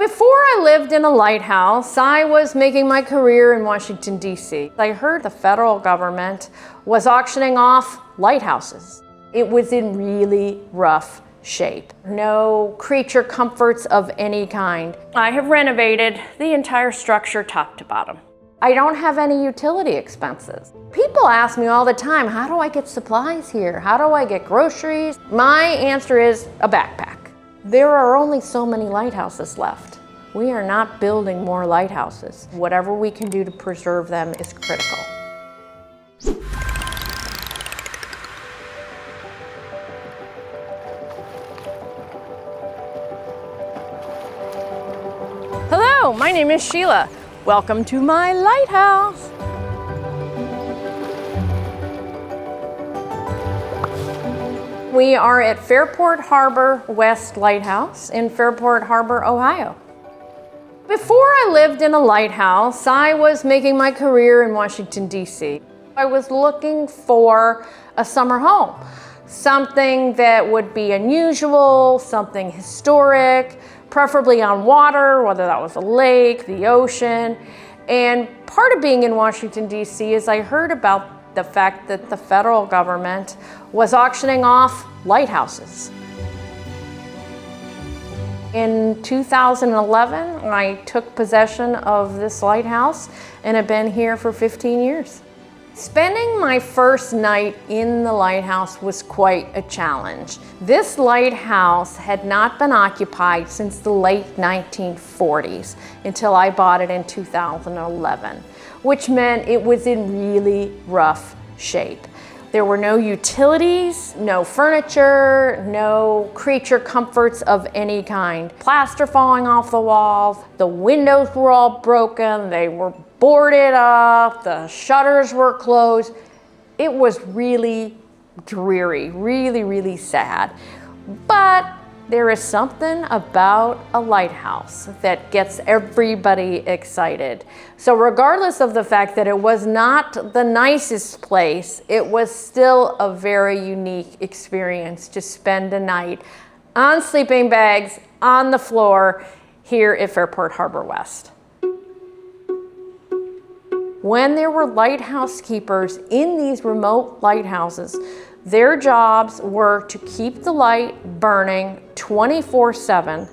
Before I lived in a lighthouse, I was making my career in Washington, D.C. I heard the federal government was auctioning off lighthouses. It was in really rough shape. No creature comforts of any kind. I have renovated the entire structure top to bottom. I don't have any utility expenses. People ask me all the time, how do I get supplies here? How do I get groceries? My answer is a backpack. There are only so many lighthouses left. We are not building more lighthouses. Whatever we can do to preserve them is critical. Hello, my name is Sheila. Welcome to my lighthouse. We are at Fairport Harbor West Lighthouse in Fairport Harbor, Ohio. Before I lived in a lighthouse, I was making my career in Washington, D.C. I was looking for a summer home, something that would be unusual, something historic, preferably on water, whether that was a lake, the ocean. And part of being in Washington, D.C. is I heard about the fact that the federal government was auctioning off lighthouses. In 2011, I took possession of this lighthouse and have been here for 15 years. Spending my first night in the lighthouse was quite a challenge. This lighthouse had not been occupied since the late 1940s until I bought it in 2011, which meant it was in really rough shape. There were no utilities, no furniture, no creature comforts of any kind. Plaster falling off the walls, the windows were all broken, they were boarded up, the shutters were closed. It was really dreary, really sad. But there is something about a lighthouse that gets everybody excited. So regardless of the fact that it was not the nicest place, it was still a very unique experience to spend a night on sleeping bags, on the floor, here at Fairport Harbor West. When there were lighthouse keepers in these remote lighthouses, their jobs were to keep the light burning 24/7,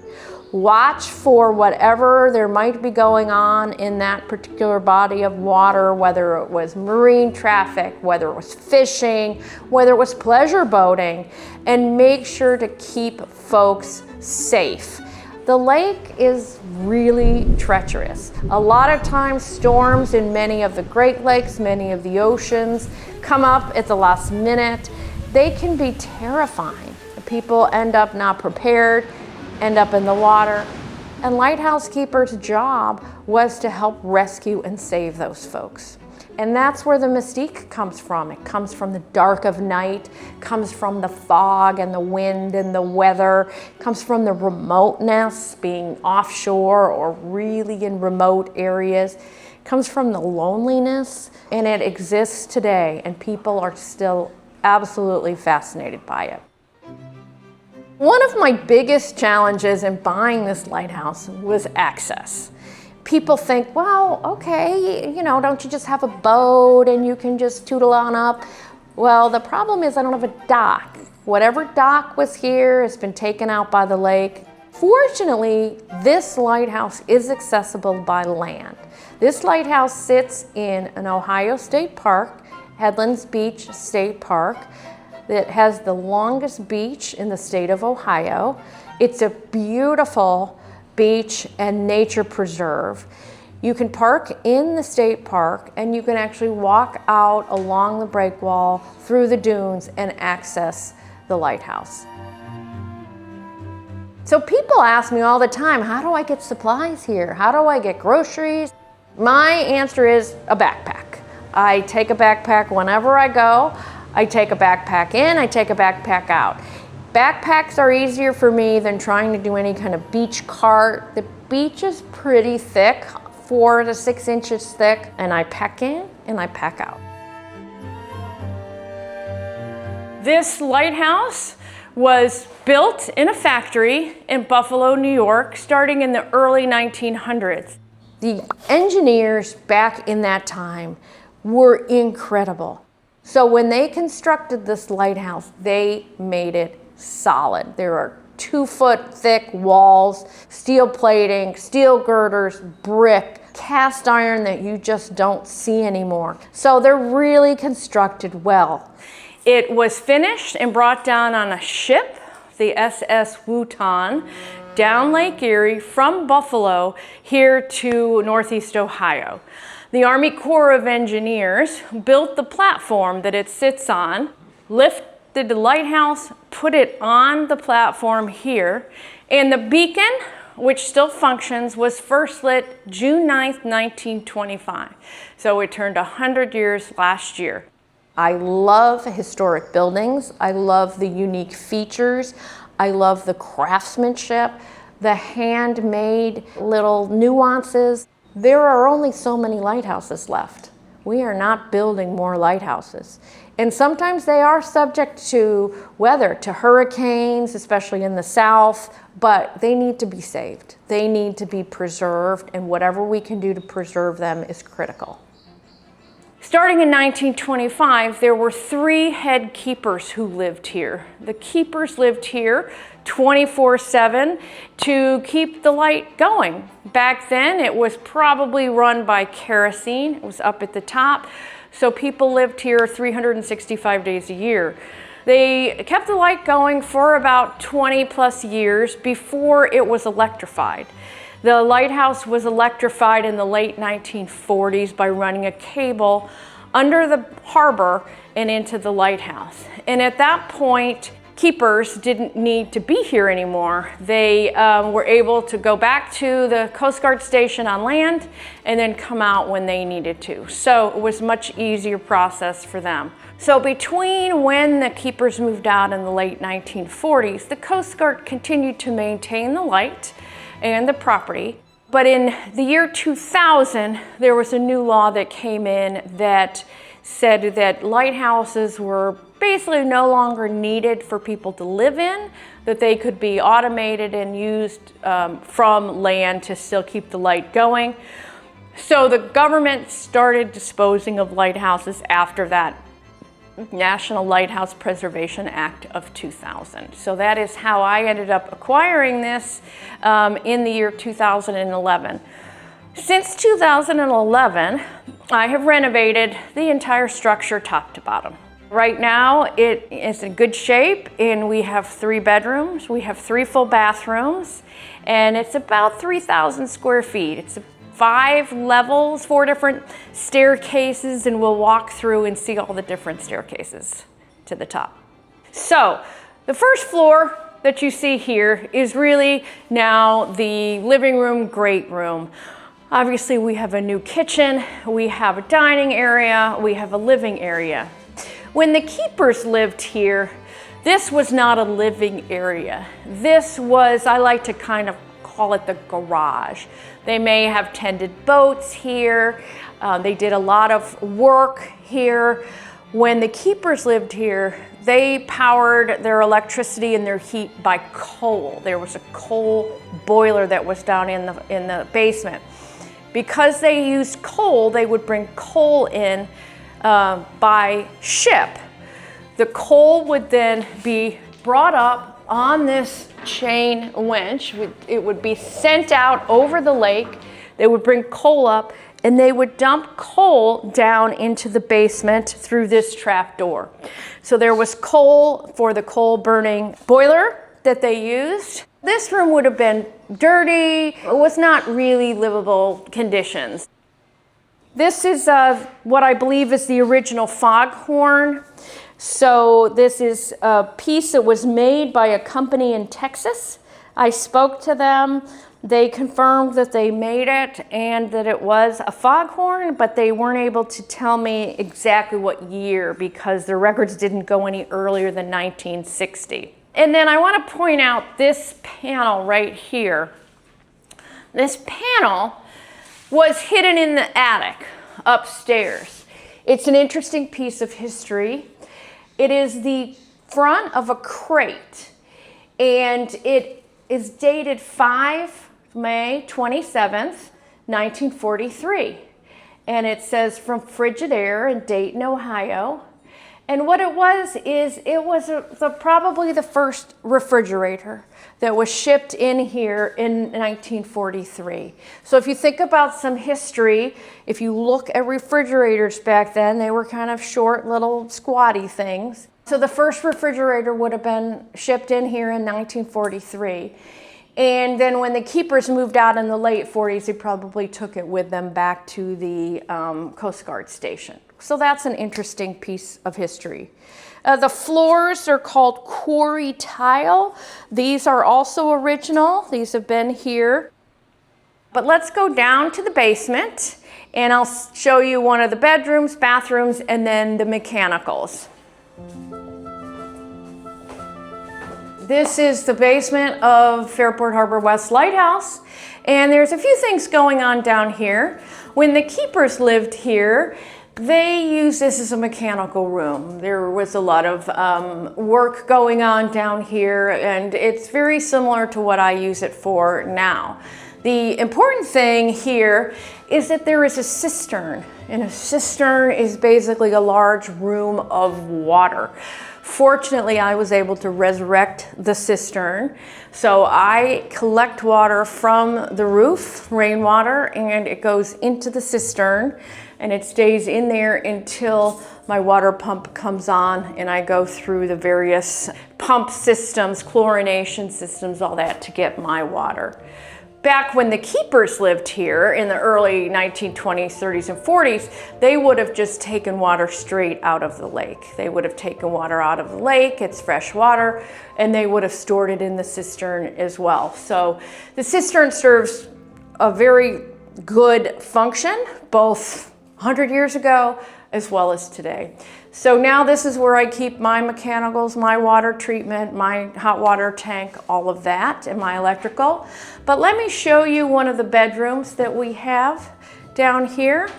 watch for whatever there might be going on in that particular body of water, whether it was marine traffic, whether it was fishing, whether it was pleasure boating, and make sure to keep folks safe. The lake is really treacherous. A lot of times storms in many of the Great Lakes, many of the oceans come up at the last minute. They can be terrifying. People end up not prepared, end up in the water. And lighthouse keepers' job was to help rescue and save those folks. And that's where the mystique comes from. It comes from the dark of night, comes from the fog and the wind and the weather, comes from the remoteness, being offshore or really in remote areas, comes from the loneliness, and it exists today, and people are still absolutely fascinated by it. One of my biggest challenges in buying this lighthouse was access. People think, well, okay, don't you just have a boat and you can just tootle on up? Well, the problem is I don't have a dock. Whatever dock was here has been taken out by the lake. Fortunately, this lighthouse is accessible by land. This lighthouse sits in an Ohio state park, Headlands Beach State Park, that has the longest beach in the state of Ohio. It's a beautiful beach and nature preserve. You can park in the state park and you can actually walk out along the break wall through the dunes and access the lighthouse. So people ask me all the time, how do I get supplies here? How do I get groceries? My answer is a backpack. I take a backpack whenever I go. I take a backpack in, I take a backpack out. Backpacks are easier for me than trying to do any kind of beach cart. The beach is pretty thick, 4 to 6 inches thick, and I pack in and I pack out. This lighthouse was built in a factory in Buffalo, New York, starting in the early 1900s. The engineers back in that time were incredible. So when they constructed this lighthouse, they made it solid. There are 2-foot thick walls, steel plating, steel girders, brick, cast iron that you just don't see anymore. So they're really constructed well. It was finished and brought down on a ship, the SS Wotan, down Lake Erie from Buffalo here to Northeast Ohio. The Army Corps of Engineers built the platform that it sits on, lifted the lighthouse, put it on the platform here, and the beacon, which still functions, was first lit June 9th, 1925. So it turned 100 years last year. I love historic buildings. I love the unique features. I love the craftsmanship, the handmade little nuances. There are only so many lighthouses left. We are not building more lighthouses. And sometimes they are subject to weather, to hurricanes, especially in the south, but they need to be saved. They need to be preserved, and whatever we can do to preserve them is critical. Starting in 1925, there were 3 head keepers who lived here. The keepers lived here 24/7 to keep the light going. Back then, it was probably run by kerosene. It was up at the top. So people lived here 365 days a year. They kept the light going for about 20 plus years before it was electrified. The lighthouse was electrified in the late 1940s by running a cable under the harbor and into the lighthouse. And at that point, keepers didn't need to be here anymore. They were able to go back to the Coast Guard station on land and then come out when they needed to. So it was a much easier process for them. So between when the keepers moved out in the late 1940s, the Coast Guard continued to maintain the light and the property. But in the year 2000, there was a new law that came in that said that lighthouses were basically no longer needed for people to live in, that they could be automated and used from land to still keep the light going. So the government started disposing of lighthouses after that National Lighthouse Preservation Act of 2000. So that is how I ended up acquiring this in the year 2011. Since 2011, I have renovated the entire structure top to bottom. Right now, it is in good shape, and we have 3 bedrooms, we have 3 full bathrooms, and it's about 3,000 square feet. It's 5 levels, 4 different staircases, and we'll walk through and see all the different staircases to the top. So the first floor that you see here is really now the living room, great room. Obviously, we have a new kitchen, we have a dining area, we have a living area. When the keepers lived here, this was not a living area. This was, I like to kind of call it the garage. They may have tended boats here. They did a lot of work here. When the keepers lived here, they powered their electricity and their heat by coal. There was a coal boiler that was down in the basement. Because they used coal, they would bring coal in by ship. The coal would then be brought up on this chain winch. It would be sent out over the lake. They would bring coal up, and they would dump coal down into the basement through this trap door. So there was coal for the coal burning boiler that they used. This room would have been dirty. It was not really livable conditions. This is what I believe is the original foghorn. So this is a piece that was made by a company in Texas. I spoke to them. They confirmed that they made it and that it was a foghorn, but they weren't able to tell me exactly what year because their records didn't go any earlier than 1960. And then I want to point out this panel right here. This panel was hidden in the attic upstairs. It's an interesting piece of history. It is the front of a crate And it is dated 5 May 27th, 1943. And it says from Frigidaire in Dayton, Ohio. And what it was is it was probably the first refrigerator that was shipped in here in 1943. So if you think about some history, if you look at refrigerators back then, they were kind of short little squatty things. So the first refrigerator would have been shipped in here in 1943. And then when the keepers moved out in the late 40s, they probably took it with them back to the Coast Guard station. So that's an interesting piece of history. The floors are called quarry tile. These are also original. These have been here. But let's go down to the basement and I'll show you one of the bedrooms, bathrooms, and then the mechanicals. This is the basement of Fairport Harbor West Lighthouse. And there's a few things going on down here. When the keepers lived here, they used this as a mechanical room. There was a lot of work going on down here, and it's very similar to what I use it for now. The important thing here is that there is a cistern, and a cistern is basically a large room of water. Fortunately, I was able to resurrect the cistern. So I collect water from the roof, rainwater, and it goes into the cistern and it stays in there until my water pump comes on and I go through the various pump systems, chlorination systems, all that to get my water. Back when the keepers lived here in the early 1920s, 30s, and 40s, they would have just taken water straight out of the lake. They would have taken water out of the lake, it's fresh water, and they would have stored it in the cistern as well. So the cistern serves a very good function, both 100 years ago as well as today. So now this is where I keep my mechanicals, my water treatment, my hot water tank, all of that, and my electrical. But let me show you one of the bedrooms that we have down here.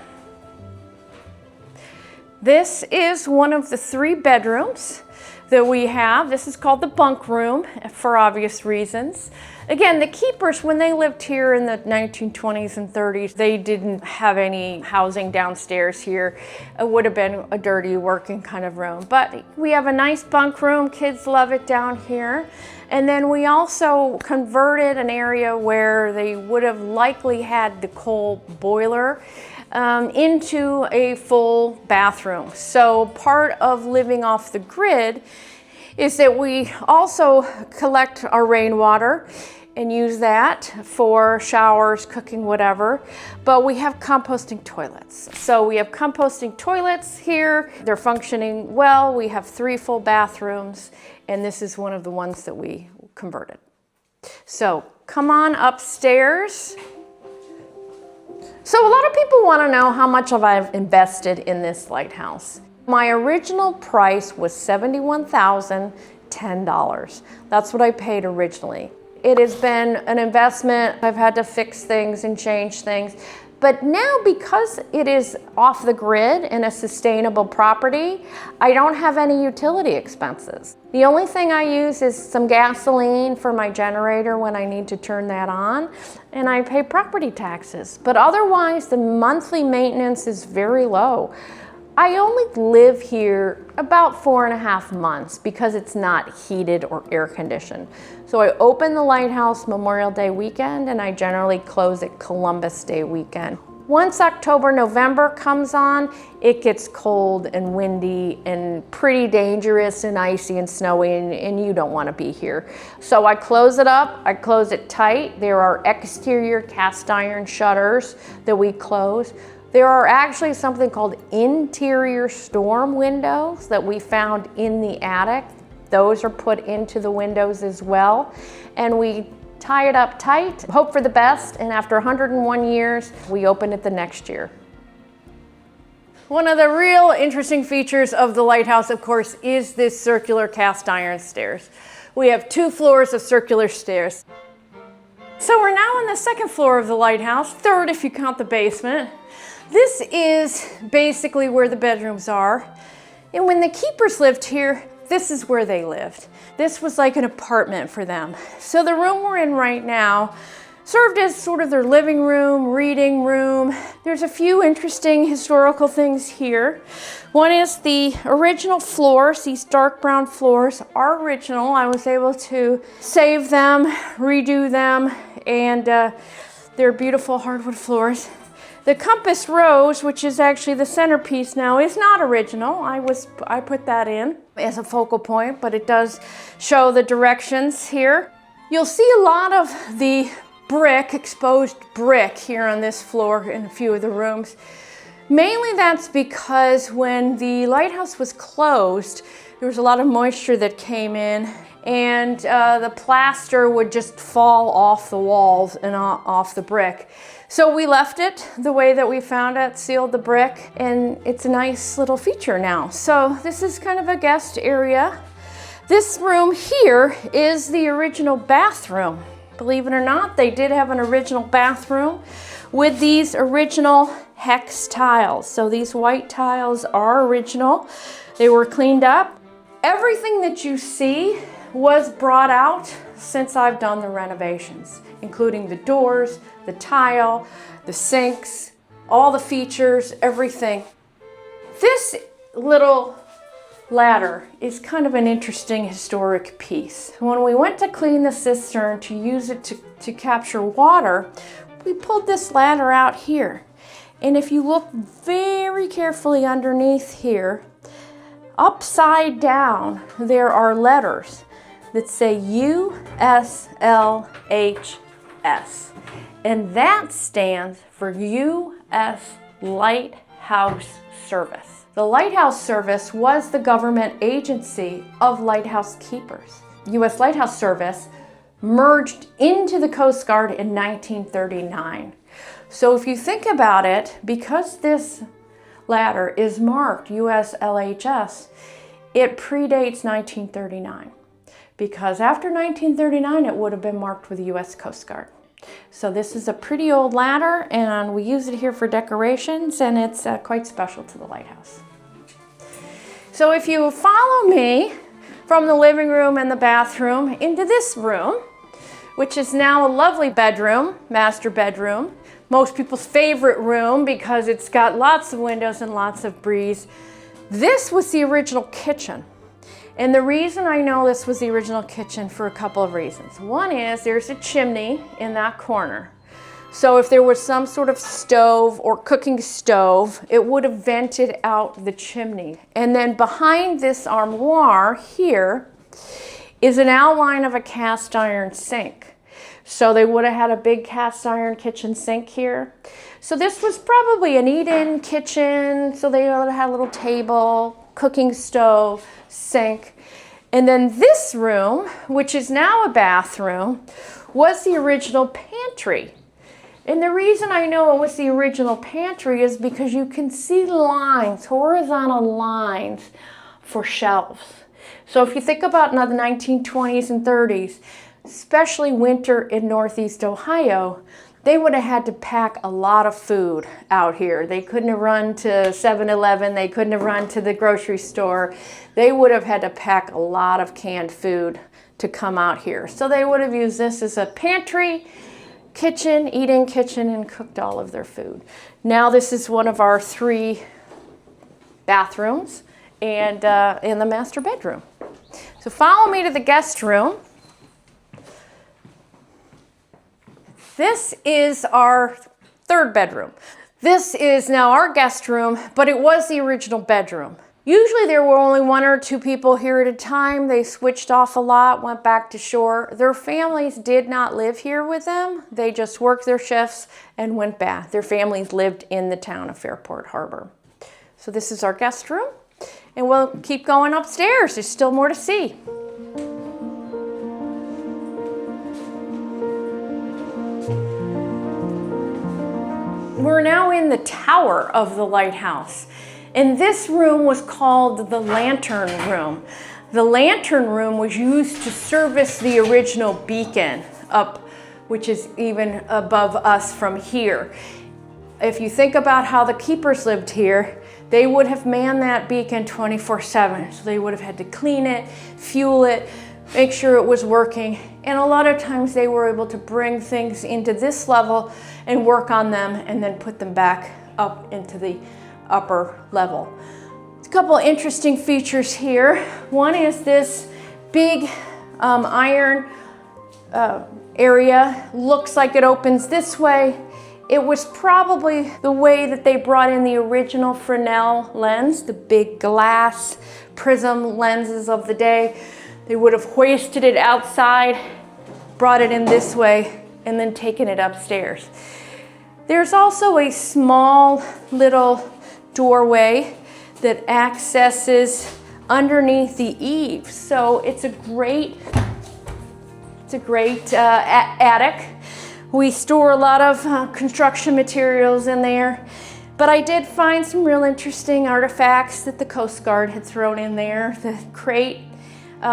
This is one of the 3 bedrooms that we have. This is called the bunk room for obvious reasons. Again, the keepers, when they lived here in the 1920s and 30s, they didn't have any housing downstairs here. It would have been a dirty working kind of room. But we have a nice bunk room. Kids love it down here. And then we also converted an area where they would have likely had the coal boiler into a full bathroom. So part of living off the grid is that we also collect our rainwater and use that for showers, cooking, whatever. But we have composting toilets. So we have composting toilets here. They're functioning well. We have 3 full bathrooms, and this is one of the ones that we converted. So come on upstairs. So a lot of people want to know how much I've invested in this lighthouse. My original price was $71,010. That's what I paid originally. It has been an investment. I've had to fix things and change things. But now, because it is off the grid and a sustainable property, I don't have any utility expenses. The only thing I use is some gasoline for my generator when I need to turn that on, and I pay property taxes. But otherwise, the monthly maintenance is very low. I only live here about 4.5 months because it's not heated or air conditioned. So I open the lighthouse Memorial Day weekend and I generally close it Columbus Day weekend. Once October, November comes on, it gets cold and windy and pretty dangerous and icy and snowy, and you don't want to be here. So I close it up, I close it tight. There are exterior cast iron shutters that we close. There are actually something called interior storm windows that we found in the attic. Those are put into the windows as well. And we tie it up tight, hope for the best, and after 101 years, we open it the next year. One of the real interesting features of the lighthouse, of course, is this circular cast iron stairs. We have 2 floors of circular stairs. So we're now on the 2nd floor of the lighthouse, 3rd if you count the basement. This is basically where the bedrooms are. And when the keepers lived here, this is where they lived. This was like an apartment for them. So the room we're in right now served as sort of their living room, reading room. There's a few interesting historical things here. One is the original floors. These dark brown floors are original. I was able to save them, redo them, and they're beautiful hardwood floors. The compass rose, which is actually the centerpiece now, is not original. I put that in as a focal point, but it does show the directions here. You'll see a lot of the exposed brick here on this floor in a few of the rooms. Mainly that's because when the lighthouse was closed, there was a lot of moisture that came in, and the plaster would just fall off the walls and off the brick. So we left it the way that we found it, sealed the brick, and it's a nice little feature now. So this is kind of a guest area. This room here is the original bathroom. Believe it or not, they did have an original bathroom with these original hex tiles. So these white tiles are original. They were cleaned up. Everything that you see was brought out since I've done the renovations, including the doors, the tile, the sinks, all the features, everything. This little ladder is kind of an interesting historic piece. When we went to clean the cistern to use it to capture water, we pulled this ladder out here. And if you look very carefully underneath here, upside down, there are letters that say USLHS. And that stands for U.S. Lighthouse Service. The Lighthouse Service was the government agency of lighthouse keepers. U.S. Lighthouse Service merged into the Coast Guard in 1939. So if you think about it, because this ladder is marked USLHS, it predates 1939. Because after 1939, it would have been marked with the U.S. Coast Guard. So this is a pretty old ladder, and we use it here for decorations, and it's quite special to the lighthouse. So if you follow me from the living room and the bathroom into this room, which is now a lovely bedroom, master bedroom, most people's favorite room because it's got lots of windows and lots of breeze. This was the original kitchen. And the reason I know this was the original kitchen for a couple of reasons. One is there's a chimney in that corner. So if there was some sort of stove or cooking stove, it would have vented out the chimney. And then behind this armoire here is an outline of a cast iron sink. So they would have had a big cast iron kitchen sink here. So this was probably an eat-in kitchen. So they would have had a little table, cooking stove, sink. And then this room, which is now a bathroom, was the original pantry. And the reason I know it was the original pantry is because you can see lines, horizontal lines for shelves. So if you think about now the 1920s and 30s, especially winter in Northeast Ohio, they would have had to pack a lot of food out here. They couldn't have run to 7-Eleven. They couldn't have run to the grocery store. They would have had to pack a lot of canned food to come out here. So they would have used this as a pantry, kitchen, eat-in kitchen, and cooked all of their food. Now this is one of our 3 bathrooms and in the master bedroom. So follow me to the guest room. This is our 3rd bedroom. This is now our guest room, but it was the original bedroom. Usually there were only 1 or 2 people here at a time. They switched off a lot, went back to shore. Their families did not live here with them. They just worked their shifts and went back. Their families lived in the town of Fairport Harbor. So this is our guest room, and we'll keep going upstairs. There's still more to see. We're now in the tower of the lighthouse, and this room was called the lantern room. The lantern room was used to service the original beacon up, which is even above us from here. If you think about how the keepers lived here, they would have manned that beacon 24/7. So they would have had to clean it, fuel it, make sure it was working. And a lot of times they were able to bring things into this level and work on them and then put them back up into the upper level. A couple interesting features here. One is this big iron area. Looks like it opens this way. It was probably the way that they brought in the original Fresnel lens, the big glass prism lenses of the day. They would have hoisted it outside, brought it in this way, and then taken it upstairs. There's also a small little doorway that accesses underneath the eaves. So it's a great attic. We store a lot of construction materials in there, but I did find some real interesting artifacts that the Coast Guard had thrown in there. The crate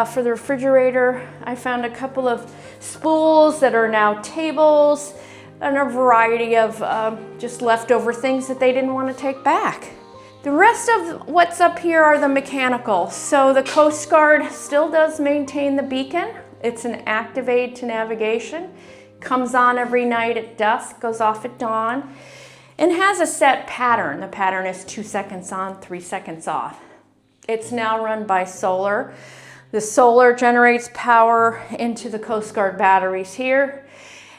for the refrigerator, I found a couple of spools that are now tables, and a variety of just leftover things that they didn't want to take back. The rest of what's up here are the mechanical. So the Coast Guard still does maintain the beacon. It's an active aid to navigation. Comes on every night at dusk, goes off at dawn, and has a set pattern. The pattern is 2 seconds on, 3 seconds off. It's now run by solar. The solar generates power into the Coast Guard batteries here,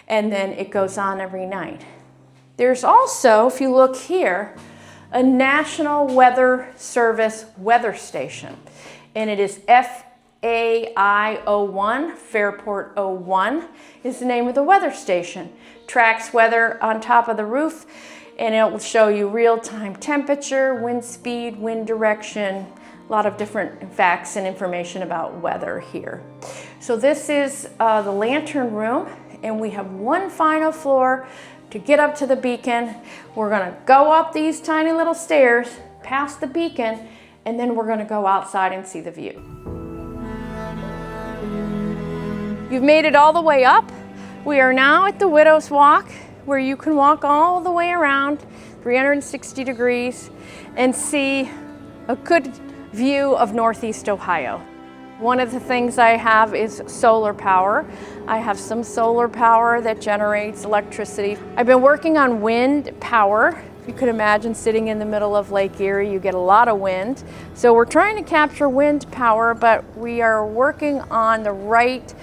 and then it goes on every night. There's also, if you look here, a National Weather Service weather station, and it is FAI-01, Fairport 01 is the name of the weather station. Tracks weather on top of the roof, and it will show you real-time temperature, wind speed, wind direction, a lot of different facts and information about weather here. So this is the lantern room, and we have one final floor to get up to the beacon. We're gonna go up these tiny little stairs, past the beacon, and then we're gonna go outside and see the view. You've made it all the way up. We are now at the Widow's Walk, where you can walk all the way around 360 degrees and see a good view of Northeast Ohio. One of the things I have is solar power. I have some solar power that generates electricity. I've been working on wind power. You could imagine sitting in the middle of Lake Erie, you get a lot of wind. So we're trying to capture wind power, but we are working on the right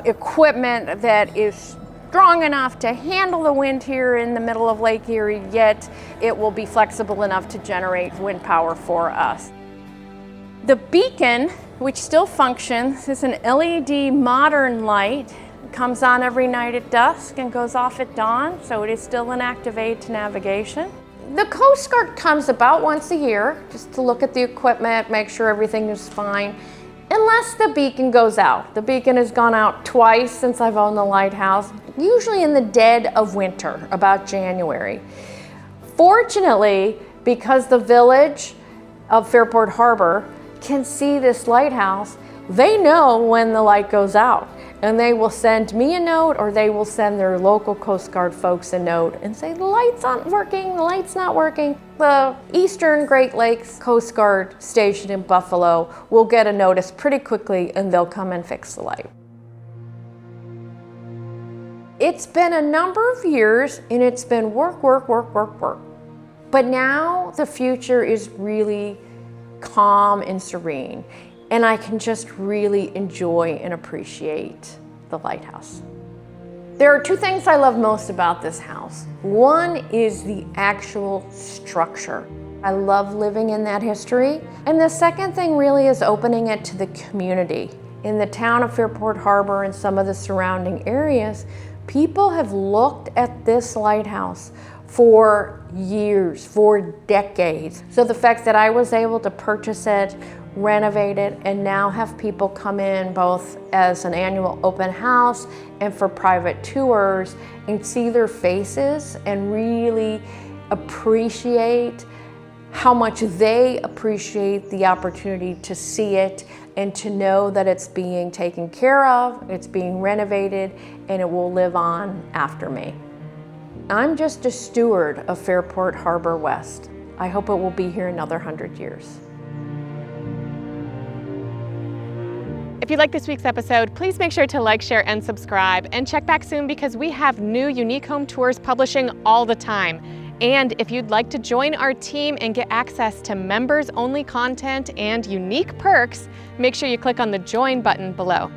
equipment that is strong enough to handle the wind here in the middle of Lake Erie, yet it will be flexible enough to generate wind power for us. The beacon, which still functions, is an LED modern light. It comes on every night at dusk and goes off at dawn, so it is still an active aid to navigation. The Coast Guard comes about once a year just to look at the equipment, make sure everything is fine, unless the beacon goes out. The beacon has gone out twice since I've owned the lighthouse, usually in the dead of winter, about January. Fortunately, because the village of Fairport Harbor can see this lighthouse, they know when the light goes out, and they will send me a note, or they will send their local Coast Guard folks a note and say, the light's not working, the light's not working. The Eastern Great Lakes Coast Guard station in Buffalo will get a notice pretty quickly, and they'll come and fix the light. It's been a number of years, and it's been work, work, work, work, work. But now the future is really calm and serene, and I can just really enjoy and appreciate the lighthouse. There are two things I love most about this house. One is the actual structure. I love living in that history. And the second thing really is opening it to the community. In the town of Fairport Harbor and some of the surrounding areas, people have looked at this lighthouse for years, for decades. So the fact that I was able to purchase it, renovate it, and now have people come in both as an annual open house and for private tours and see their faces and really appreciate how much they appreciate the opportunity to see it and to know that it's being taken care of, it's being renovated, and it will live on after me. I'm just a steward of Fairport Harbor West. I hope it will be here another 100 years. If you like this week's episode, please make sure to like, share, and subscribe, and check back soon because we have new unique home tours publishing all the time. And if you'd like to join our team and get access to members-only content and unique perks, make sure you click on the join button below.